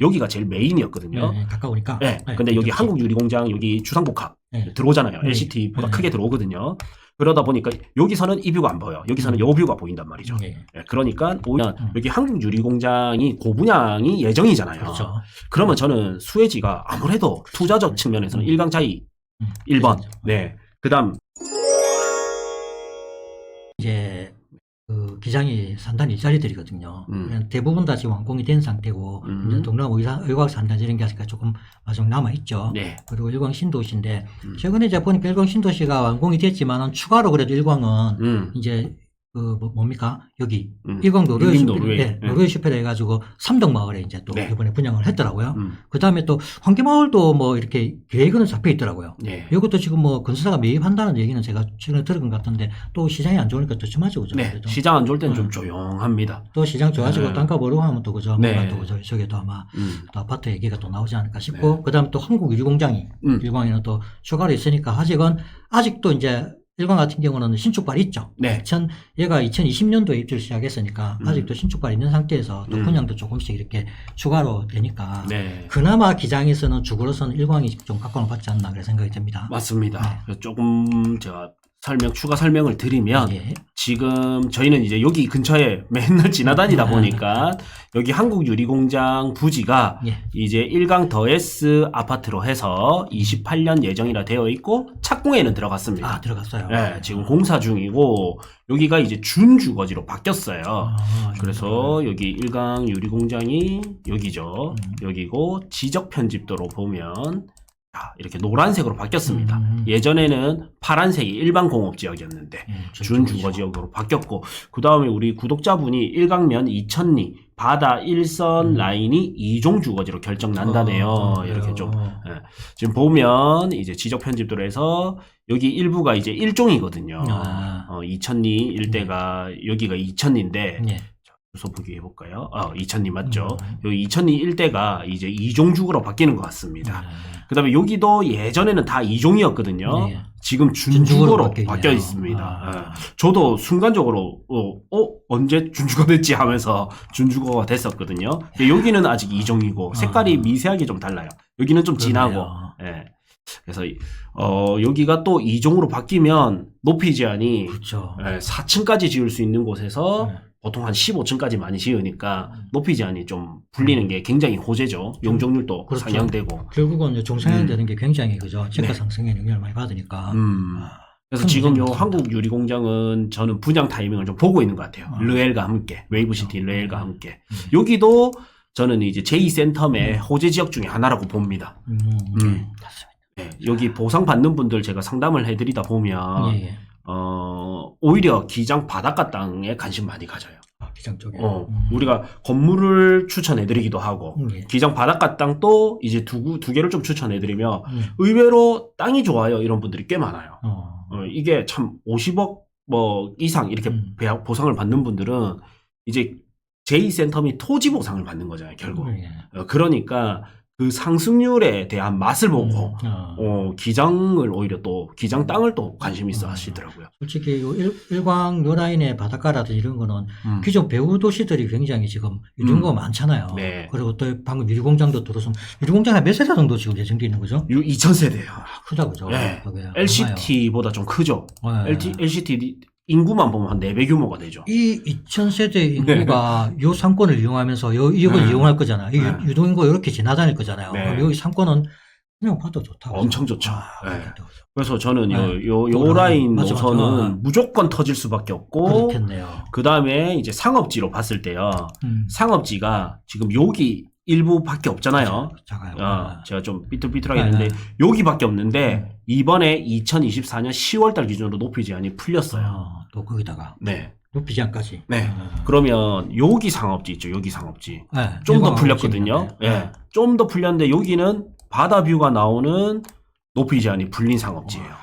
여기가 제일 메인이었거든요. 가까우니까. 네. 근데 여기 한국유리공장, 여기 주상복합 들어오잖아요. LCT보다 크게 들어오거든요. 그러다 보니까 여기서는 이 뷰가 안 보여. 여기서는 요 뷰가 보인단 말이죠. 그러니까 오히려 여기 한국유리공장이 고분양이 예정이잖아요. 그렇죠. 그러면 저는 수혜지가 아무래도 투자적 측면에서는 1강 차이 1번. 네. 그다음 이제 그 기장이 산단 일자리들이거든요. 대부분 다 지금 완공이 된 상태고 이제 동남 의곽 산단 이런 게 아직 조금 좀 남아 있죠. 그리고 일광 신도시인데 최근에 이제 보니까 일광 신도시가 완공이 됐지만은 추가로 그래도 일광은 이제 그 뭡니까 여기 일광 노르웨이 슈퍼를 해가지고 삼덕마을에 이제 또 이번에 분양을 했더라고요. 그 다음에 또 환기마을도 뭐 이렇게 계획은 잡혀 있더라고요. 이것도 지금 뭐 건설사가 매입한다는 얘기는 제가 최근에 들은 것 같은데 또 시장이 안 좋으니까 더 심하죠, 그죠? 시장 안 좋을 때는 좀 조용합니다. 또 시장 좋아지고 단가 오르고 하면 또 그죠? 뭔가 또 그죠? 저기도 아마 또 아파트 얘기가 또 나오지 않을까 싶고 그 다음에 또 한국유리공장이 일광에는 또 추가로 있으니까 아직도 이제 일광 같은 경우는 신축발이 있죠. 얘가 2020년도에 입주를 시작했으니까 아직도 신축발이 있는 상태에서 또 분양도 조금씩 이렇게 추가로 되니까 그나마 기장에서는 주거로서는 일광이 좀 각광을 받지 않나 그런 생각이 듭니다. 맞습니다. 조금 제가 추가 설명을 드리면 지금 저희는 이제 여기 근처에 맨날 지나다니다 보니까 여기 한국유리공장 부지가 이제 1강 더S 아파트로 해서 28년 예정이라 되어 있고 착공에는 들어갔습니다. 들어갔어요. 지금 공사 중이고 여기가 이제 준주거지로 바뀌었어요. 그래서 여기 1강 유리공장이 여기죠. 여기고 지적 편집도로 보면 이렇게 노란색으로 바뀌었습니다. 예전에는 파란색이 일반 공업지역이었는데 준주거지역으로 바뀌었고 그 다음에 우리 구독자분이 1강면 2000리 바다 1선 라인이 2종 주거지로 결정 난다네요. 이렇게 좀 지금 보면 이제 지적 편집도로 해서 여기 일부가 이제 1종이거든요. 2000리 일대가 여기가 2000리인데 주소 보기 해볼까요? 2000리 맞죠? 여기 2000리 일대가 이제 2종 주거로 바뀌는 것 같습니다. 그 다음에 여기도 예전에는 다 2종이었거든요. 지금 준주거로 바뀌어 있습니다. 저도 순간적으로 언제 준주거 됐지 하면서 준주거가 됐었거든요. 여기는 아직 2종이고 색깔이 미세하게 좀 달라요. 여기는 좀 진하고. 그래서 여기가 또 2종으로 바뀌면 높이 제한이 4층까지 지을 수 있는 곳에서 보통 한 15층까지 많이 지으니까 높이 제한이 좀 불리는 게 굉장히 호재죠. 용적률도 상향되고. 결국은 이제 종상향되는 게 굉장히 그죠. 집가 상승에 영향을 많이 받으니까. 그래서 지금 요 한국유리공장은 저는 분양 타이밍을 좀 보고 있는 것 같아요. 르엘과 함께, 웨이브시티 르엘과 함께. 여기도 저는 이제 제2센텀의 호재 지역 중에 하나라고 봅니다. 여기 보상 받는 분들 제가 상담을 해드리다 보면 오히려 기장 바닷가 땅에 관심 많이 가져요. 기장 쪽에. 우리가 건물을 추천해드리기도 하고 기장 바닷가 땅도 이제 두 개를 좀 추천해드리며 의외로 땅이 좋아요 이런 분들이 꽤 많아요. 이게 참 50억 뭐 이상 이렇게 보상을 받는 분들은 이제 제2센텀이 토지 보상을 받는 거잖아요 결국. 그러니까 그 상승률에 대한 맛을 보고 기장을 오히려 또 기장 땅을 또 관심 있어 하시더라고요. 솔직히 일광 요 라인의 바닷가라든지 이런 거는 기존 배후 도시들이 굉장히 지금 유동인구가 많잖아요. 그리고 또 방금 유리공장도 들어서 유리공장 한 몇 세대 정도 지금 예정돼 있는 거죠? 2000세대요. 크다 그죠? LCT보다 좀 크죠. LCT 인구만 보면 한 4배 규모가 되죠. 이 2000세대 인구가 요 상권을 이용하면서 이걸 이용할 거잖아요. 유동인구가 이렇게 지나다닐 거잖아요. 그럼 여기 상권은 그냥 봐도 좋다고. 엄청 좋죠. 그래서 저는 요 라인 노선은 무조건 터질 수밖에 없고. 그렇겠네요. 그 다음에 이제 상업지로 봤을 때요. 상업지가 지금 여기 일부밖에 없잖아요. 작아요. 제가 좀 삐뚤삐뚤하게 했는데 여기밖에 없는데 이번에 2024년 10월달 기준으로 높이 제한이 풀렸어요. 또 거기다가 높이 제한까지. 그러면 여기 상업지 있죠. 여기 상업지 좀 더 풀렸거든요. 좀 더 풀렸는데 여기는 바다 뷰가 나오는 높이 제한이 풀린 상업지예요.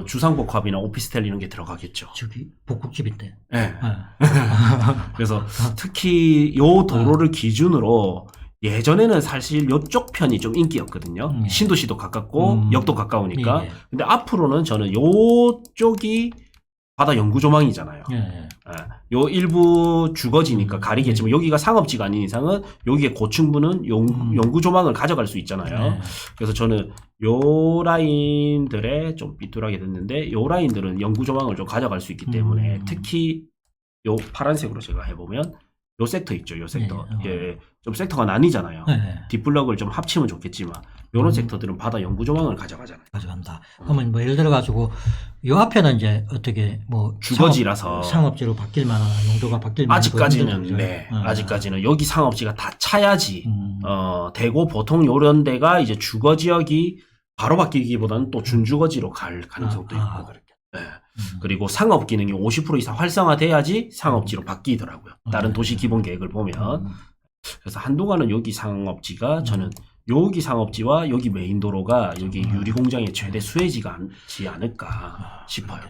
주상복합이나 오피스텔 이런 게 들어가겠죠. 저기 복국집인데. 그래서 특히 요 도로를 기준으로 예전에는 사실 요쪽 편이 좀 인기였거든요. 신도시도 가깝고 역도 가까우니까. 근데 앞으로는 저는 요쪽이 바다 영구 조망이잖아요. 요 일부 주거지니까 가리겠지만 여기가 상업지가 아닌 이상은 여기에 고층부는 영구 조망을 가져갈 수 있잖아요. 네. 그래서 저는 요 라인들에 좀 삐뚤하게 됐는데 요 라인들은 영구 조망을 좀 가져갈 수 있기 때문에 특히 요 파란색으로 제가 해보면 요 섹터 있죠. 요 섹터. 네. 예, 좀 섹터가 나뉘잖아요. 네. 뒷블럭을 좀 합치면 좋겠지만 요런 섹터들은 바다 영구 조망을 가져가잖아요. 가져간다. 그러면 뭐 예를 들어 가지고 요 앞에는 이제 어떻게 뭐 주거지라서 상업지로 바뀔 만한 용도가 바뀔 만한 아직까지는 네. 아직까지는 여기 상업지가 다 차야지 되고 보통 요런 데가 이제 주거 지역이 바로 바뀌기보다는 또 준주거지로 갈 가능성도 있고. 네. 그리고 상업 기능이 50% 이상 활성화돼야지 상업지로 바뀌더라고요. 다른 도시 기본 계획을 보면. 그래서 한동안은 여기 상업지가 저는 여기 상업지와 여기 메인 도로가 여기 유리공장의 최대 수혜지가 않을까 싶어요.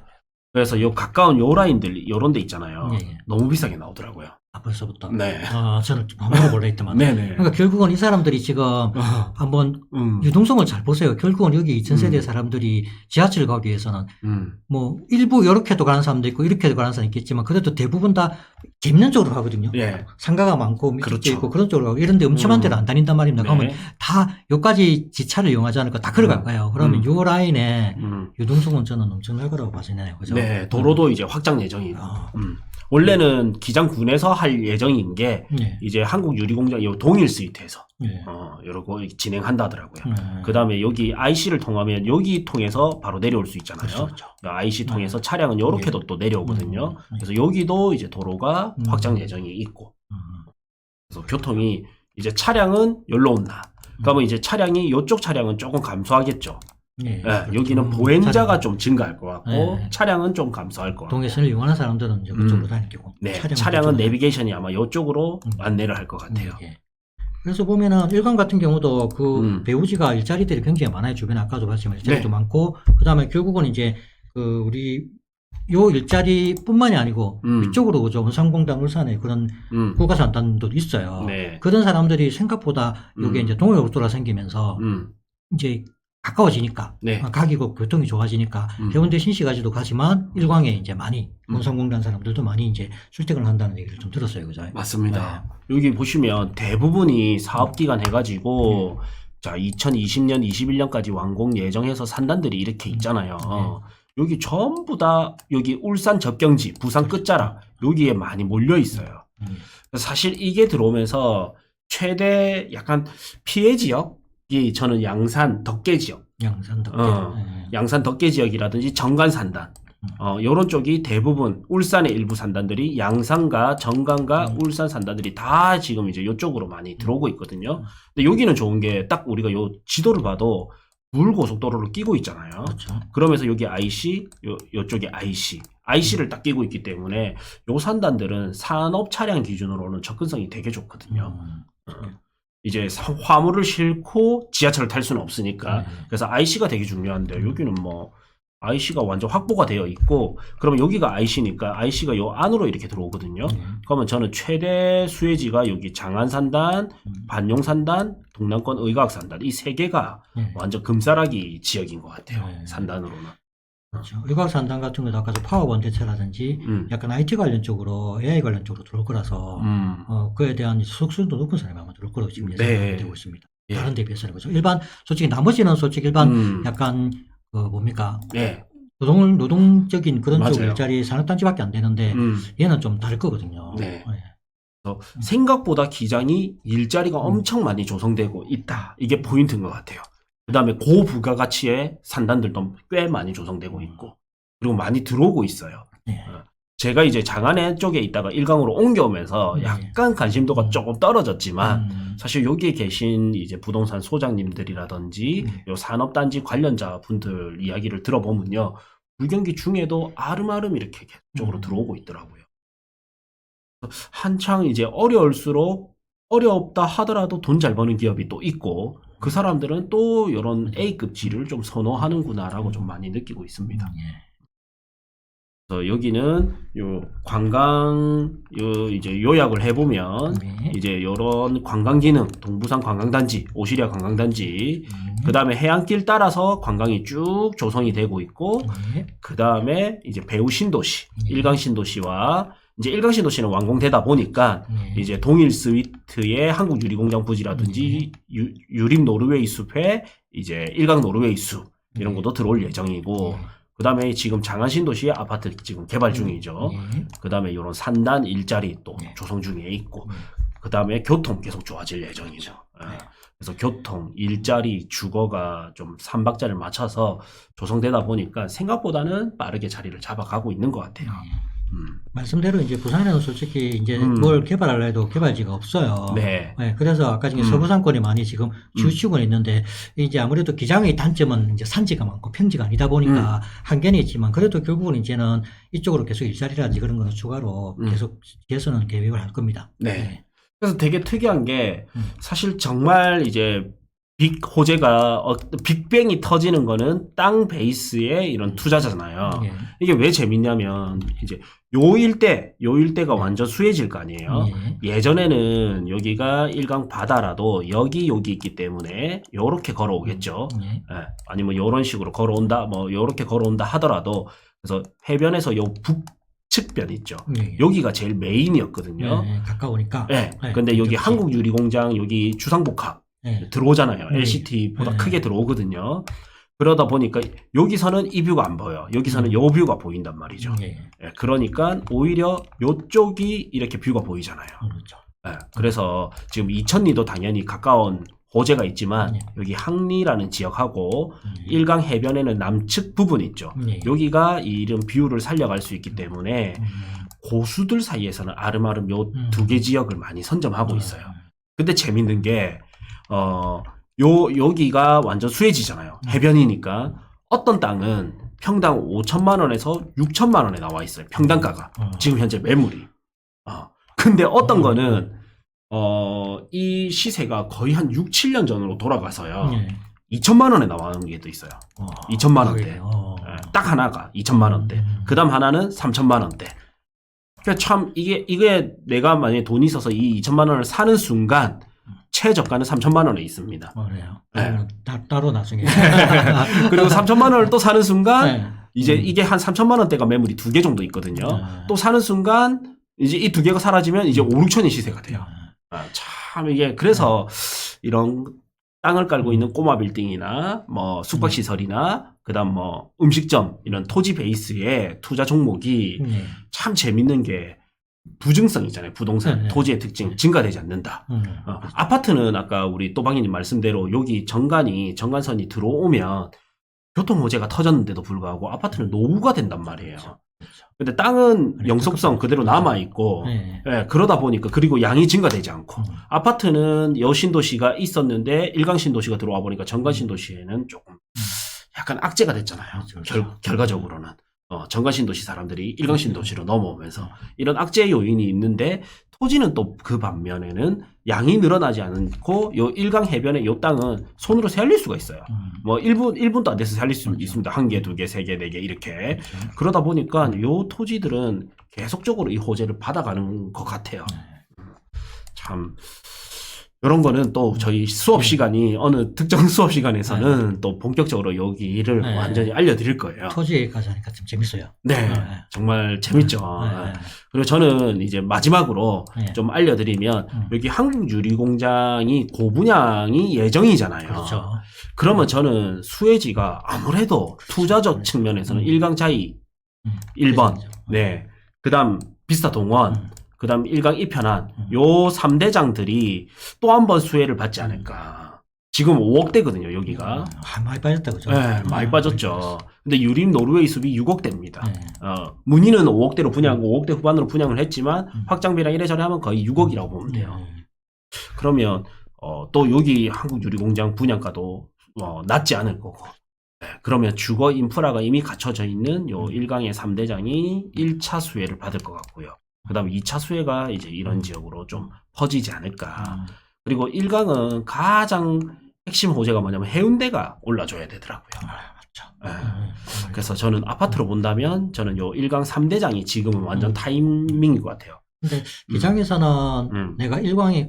그래서 요 가까운 요 라인들 요런 데 있잖아요. 너무 비싸게 나오더라고요. 벌써부터. 네. 저는 한번 몰라 했더만. 네네. 그러니까 결국은 이 사람들이 지금 한번 유동성을 잘 보세요. 결국은 여기 2000세대 사람들이 지하철 가기 위해서는 뭐 일부 이렇게도 가는 사람도 있고 이렇게도 가는 사람도 있겠지만 그래도 대부분 다 재밌는 쪽으로 가거든요. 예. 상가가 많고 밑도 그렇죠. 있고 그런 쪽으로 가고 이런데 음침한 데는 안 다닌단 말입니다. 네. 그러면 다 여기까지 지차를 이용하지 않을까 다 걸어갈 거예요. 그러면 요 라인에 유동성은 저는 엄청날 거라고 봐지네요. 그죠? 네. 도로도 이제 확장 예정이고. 원래는 기장군에서 할 예정인 게 이제 한국유리공장 요 동일 스위트에서 이러고 진행한다더라고요. 그다음에 여기 IC를 통하면 여기 통해서 바로 내려올 수 있잖아요. 그렇죠. IC 통해서 차량은 이렇게도 또 내려오거든요. 그래서 여기도 이제 도로가 확장 예정이 있고. 그래서 교통이 이제 차량은 여기로 온다. 그러면 이제 차량이 이쪽 차량은 조금 감소하겠죠. 네, 여기는 보행자가 좀 증가할 것 같고 차량은 좀 감소할 것 같고 동해선을 이용하는 사람들은 이제 그쪽으로 다니고 차량은 내비게이션이 아마 이쪽으로 안내를 할 것 같아요. 그래서 보면은 일간 같은 경우도 그 배우지가 일자리들이 굉장히 많아요. 주변에 아까도 봤지만 일자리도 많고 그다음에 결국은 이제 그 우리 요 일자리뿐만이 아니고 위쪽으로 그죠. 원산공단 울산에 그런 국가산단도 있어요. 그런 사람들이 생각보다 요게 이제 동해고속도로가 생기면서 이제 가까워지니까 가기고 교통이 좋아지니까 해운대 신시까지도 가지만 일광에 이제 많이 원산공단 사람들도 많이 이제 출퇴근을 한다는 얘기를 좀 들었어요, 그죠? 맞습니다. 여기 보시면 대부분이 사업기간 해가지고 자 2020년, 21년까지 완공 예정해서 산단들이 이렇게 있잖아요. 여기 전부 다 여기 울산 접경지, 부산 끝자락 여기에 많이 몰려 있어요. 사실 이게 들어오면서 최대 약간 피해 지역. 이 저는 양산 덕계 지역, 양산 덕계 지역이라든지 정관 산단, 요런 쪽이 대부분 울산의 일부 산단들이 양산과 정관과 울산 산단들이 다 지금 이제 요쪽으로 많이 들어오고 있거든요. 근데 여기는 좋은 게 딱 우리가 요 지도를 봐도 물고속도로를 끼고 있잖아요. 그렇죠. 그러면서 여기 IC, 요쪽에 IC를 딱 끼고 있기 때문에 요 산단들은 산업 차량 기준으로는 접근성이 되게 좋거든요. 이제 화물을 싣고 지하철을 탈 수는 없으니까 그래서 IC가 되게 중요한데 여기는 뭐 IC가 완전 확보가 되어 있고 그러면 여기가 IC니까 IC가 요 안으로 이렇게 들어오거든요. 그러면 저는 최대 수혜지가 여기 장안산단, 반용산단, 동남권 의과학산단 이 세 개가 완전 금싸라기 지역인 것 같아요. 산단으로는. 그렇죠. 의과학산단 같은 경우도 아까 파워원 대체라든지 약간 IT 관련 쪽으로 AI 관련 쪽으로 들어올 거라서 그에 대한 수익성도 높은 사람이 아마 들어올 거라고 지금 예상이 되고 있습니다. 다른 데 비해서는 그렇죠. 일반 솔직히 나머지는 솔직히 일반 약간 그 뭡니까 노동적인 그런 쪽 일자리 산업단지밖에 안 되는데 얘는 좀 다를 거거든요. 생각보다 기장이 일자리가 엄청 많이 조성되고 있다. 이게 포인트인 것 같아요. 그 다음에 고부가가치의 산단들도 꽤 많이 조성되고 있고 그리고 많이 들어오고 있어요. 제가 이제 장안에 쪽에 있다가 일강으로 옮겨오면서 약간 관심도가 조금 떨어졌지만 사실 여기에 계신 이제 부동산 소장님들이라든지 요 산업단지 관련자 분들 이야기를 들어보면요. 불경기 중에도 아름아름 이렇게 계속적으로 들어오고 있더라고요. 한창 이제 어려울수록 어렵다 하더라도 돈 잘 버는 기업이 또 있고 그 사람들은 또 이런 A급 지를 좀 선호하는구나라고 좀 많이 느끼고 있습니다. 그래서 여기는 요 관광 이제 요약을 해보면 이제 요런 관광 기능 동부산 관광단지, 오시리아 관광단지, 그 다음에 해안길 따라서 관광이 쭉 조성이 되고 있고, 그 다음에 이제 배우 신도시, 일강 신도시와 이제 일강 신도시는 완공되다 보니까 이제 동일 스위트의 한국 유리공장 부지라든지 유림 노르웨이 숲에 이제 일강 노르웨이 숲 이런 것도 들어올 예정이고 그 다음에 지금 장안 신도시의 아파트 지금 개발 중이죠. 그 다음에 이런 산단 일자리 또 조성 중에 있고 그 다음에 교통 계속 좋아질 예정이죠. 그래서 교통, 일자리, 주거가 좀 삼박자를 맞춰서 조성되다 보니까 생각보다는 빠르게 자리를 잡아가고 있는 것 같아요. 말씀대로 이제 부산에는 솔직히 이제 뭘 개발하려 해도 개발지가 없어요. 네. 그래서 아까 중에 서부상권이 많이 지금 치우치고 있는데 이제 아무래도 기장의 단점은 이제 산지가 많고 평지가 아니다 보니까 한계는 있지만 그래도 결국은 이제는 이쪽으로 계속 일자리라든지 그런 거는 추가로 계속 지어서는 계획을 할 겁니다. 네. 그래서 되게 특이한 게 사실 정말 이제 빅 호재가 빅뱅이 터지는 거는 땅 베이스의 이런 투자잖아요. 이게 왜 재밌냐면 이제 요 일대가 완전 수해질 거 아니에요. 예전에는 여기가 일강 바다라도 여기 있기 때문에 요렇게 걸어오겠죠. 아니면 요런 식으로 걸어온다 뭐 요렇게 걸어온다 하더라도 그래서 해변에서 요 북측변 있죠. 여기가 제일 메인이었거든요. 가까우니까. 근데 여기 한국 유리공장 여기 주상복합 들어오잖아요. LCT보다 크게 들어오거든요. 그러다 보니까 여기서는 이 뷰가 안 보여. 여기서는 요 뷰가 보인단 말이죠. 그러니까 오히려 요쪽이 이렇게 뷰가 보이잖아요. 그래서 지금 이천리도 당연히 가까운 호재가 있지만 여기 항리라는 지역하고 일강 해변에는 남측 부분 있죠. 여기가 이런 뷰를 살려갈 수 있기 때문에 고수들 사이에서는 아름아름 요 두 개 지역을 많이 선점하고 있어요. 근데 재밌는 게 여기가 완전 수해지잖아요. 해변이니까 어떤 땅은 평당 5천만 원에서 6천만 원에 나와 있어요. 평당가가. 지금 현재 매물이. 근데 어떤 거는 이 시세가 거의 한 6, 7년 전으로 돌아가서요. 2천만 원에 나오는 게 또 있어요. 2천만 원대. 딱 하나가 2천만 원대. 그 다음 하나는 3천만 원대. 그러니까 참 이게 내가 만약에 돈이 있어서 이 2천만 원을 사는 순간 최저가는 3천만 원에 있습니다. 그래요. 따로 나중에. 그리고 3천만 원을 또 사는 순간 이제 이게 한 3천만 원대가 매물이 2개 정도 있거든요. 또 사는 순간 이제 이 2개가 사라지면 이제 5, 6천이 시세가 돼요. 참 이게 그래서 이런 땅을 깔고 있는 꼬마 빌딩이나 뭐 숙박시설이나 그다음 뭐 음식점 이런 토지 베이스의 투자 종목이 참 재밌는 게 부증성이잖아요. 부동산 토지의 특징 증가되지 않는다. 아파트는 아까 우리 또방이님 말씀대로 여기 정관선이 들어오면 교통 호재가 터졌는데도 불구하고 아파트는 노후가 된단 말이에요. 근데 땅은 영속성 그대로 남아있고, 그러다 보니까, 그리고 양이 증가되지 않고, 아파트는 여신도시가 있었는데, 일강신도시가 들어와 보니까 정관신도시에는 조금 약간 악재가 됐잖아요. 결과적으로는. 정관신도시 사람들이 일강신도시로 넘어오면서, 이런 악재 요인이 있는데, 토지는 또 그 반면에는 양이 늘어나지 않고, 요 일강 해변의 요 땅은 손으로 세알릴 수가 있어요. 뭐 1분도 안 돼서 세알릴 수 있습니다. 1개, 2개, 3개, 4개 이렇게. 그러다 보니까 요 토지들은 계속적으로 이 호재를 받아가는 것 같아요. 참 이런 거는 또 저희 수업 시간이 어느 특정 수업 시간에서는 또 본격적으로 여기를 완전히 알려드릴 거예요. 토지까지 하니까 좀 재밌어요. 정말 재밌죠. 그리고 저는 이제 마지막으로 좀 알려드리면 여기 한국 유리공장이 고분양이 예정이잖아요. 그렇죠. 그러면 저는 수혜지가 아무래도 투자적 측면에서는 일강자이 1번, 그 다음 비스타 동원, 그 다음 일강 이편한 요 3대장들이 또 한 번 수혜를 받지 않을까. 지금 5억대거든요, 여기가. 많이 빠졌다, 그죠? 많이 빠졌죠. 근데 유림 노르웨이 숲이 6억대입니다. 문의는 5억대로 분양, 5억대 후반으로 분양을 했지만 확장비랑 이래저래 하면 거의 6억이라고 보면 돼요. 그러면 또 여기 한국 유리공장 분양가도 낮지 않을 거고. 그러면 주거 인프라가 이미 갖춰져 있는 요 1강의 3대장이 1차 수혜를 받을 것 같고요. 그 다음에 2차 수혜가 이제 이런 지역으로 좀 퍼지지 않을까. 그리고 1강은 가장 핵심 호재가 뭐냐면 해운대가 올라줘야 되더라고요. 그래서 저는 아파트로 본다면 저는 요 1강 3대장이 지금은 완전 타이밍인 것 같아요. 근데 기장에서는 내가 1강에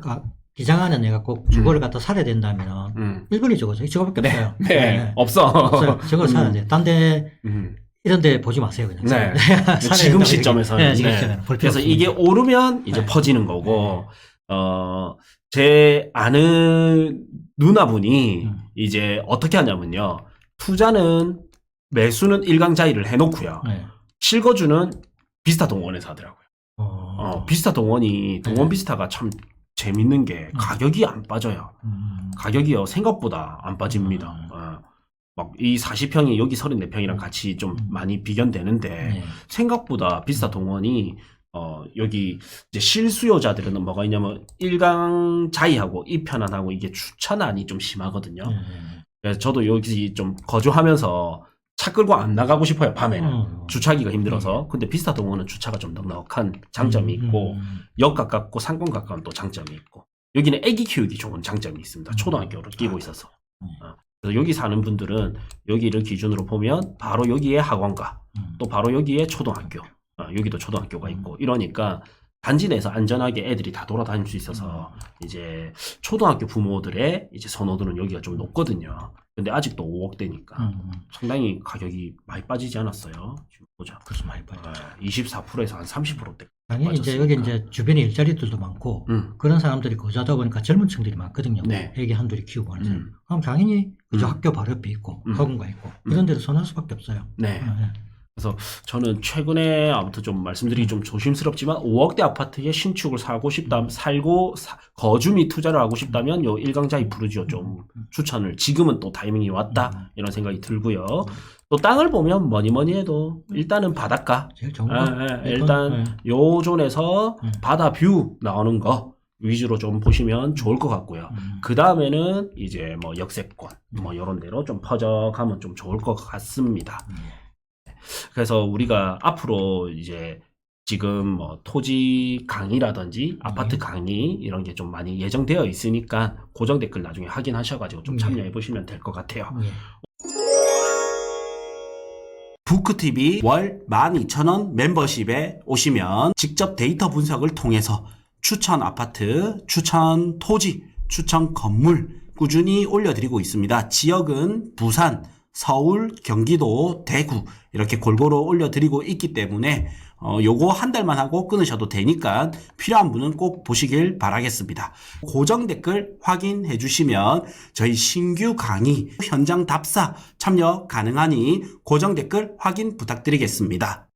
기장하는 내가 꼭 주거를 갖다 사야 된다면 1번이 저거죠. 저거밖에 없어요. 없어. 저걸 사야 돼. 딴데 이런 데 보지 마세요. 그냥. 네. 지금 시점에서는. 네, 지금 시점에는 그래서 이게 오르면 이제 퍼지는 거고, 제 아는 누나분이 이제 어떻게 하냐면요. 투자는 매수는 일강자이를 해놓고요. 실거주는 비스타 동원에서 하더라고요. 비스타 동원이, 동원 비스타가 참 재밌는 게 가격이 안 빠져요. 가격이요. 생각보다 안 빠집니다. 막 이 40평이 여기 34평이랑 같이 좀 많이 비견되는데 생각보다 비스타 동원이 여기 이제 실수요자들은 뭐가 있냐면 1강 자이하고 2편안하고 이게 주차난이 좀 심하거든요. 그래서 저도 여기 좀 거주하면서 차 끌고 안 나가고 싶어요, 밤에는. 주차하기가 힘들어서. 근데 비스타 동원은 주차가 좀 넉넉한 장점이 있고, 역 가깝고 상권 가까운 또 장점이 있고, 여기는 애기 키우기 좋은 장점이 있습니다. 초등학교를 끼고 있어서. 그래서 여기 사는 분들은 여기를 기준으로 보면 바로 여기에 학원가, 또 바로 여기에 초등학교, 여기도 초등학교가 있고, 이러니까 단지 내에서 안전하게 애들이 다 돌아다닐 수 있어서 이제 초등학교 부모들의 이제 선호도는 여기가 좀 높거든요. 근데 아직도 5억대니까 상당히 가격이 많이 빠지지 않았어요. 지금 보자. 그래서 많이 빠졌죠. 24%에서 한 30%대. 당연히 이제 여기 이제 주변에 일자리들도 많고 그런 사람들이 거주하다 보니까 젊은 층들이 많거든요. 애기 한둘이 키우고 하는 사람. 그럼 당연히 그저 학교 바로 옆에 있고 학원가 있고 이런 데를 선호할 수밖에 없어요. 그래서 저는 최근에 아무튼 좀 말씀드리기 좀 조심스럽지만 5억대 아파트에 신축을 사고 거주 및 투자를 하고 싶다면 요 일강자이 푸르지오 좀 추천을 지금은 또 타이밍이 왔다 이런 생각이 들고요. 또 땅을 보면 뭐니 해도 일단은 바닷가. 제일 좋은 거. 일단 요 존에서 바다 뷰 나오는 거 위주로 좀 보시면 좋을 것 같고요. 그 다음에는 이제 뭐 역세권 뭐 요런 데로 좀 퍼져가면 좀 좋을 것 같습니다. 그래서 우리가 앞으로 이제 지금 뭐 토지 강의라든지 아파트 강의 이런 게 좀 많이 예정되어 있으니까 고정 댓글 나중에 확인하셔가지고 좀 참여해 보시면 될 것 같아요. 부크TV 월 12,000원 멤버십에 오시면 직접 데이터 분석을 통해서 추천 아파트, 추천 토지, 추천 건물 꾸준히 올려드리고 있습니다. 지역은 부산, 서울, 경기도, 대구 이렇게 골고루 올려드리고 있기 때문에 요거 한 달만 하고 끊으셔도 되니까 필요한 분은 꼭 보시길 바라겠습니다. 고정 댓글 확인해 주시면 저희 신규 강의 현장 답사 참여 가능하니 고정 댓글 확인 부탁드리겠습니다.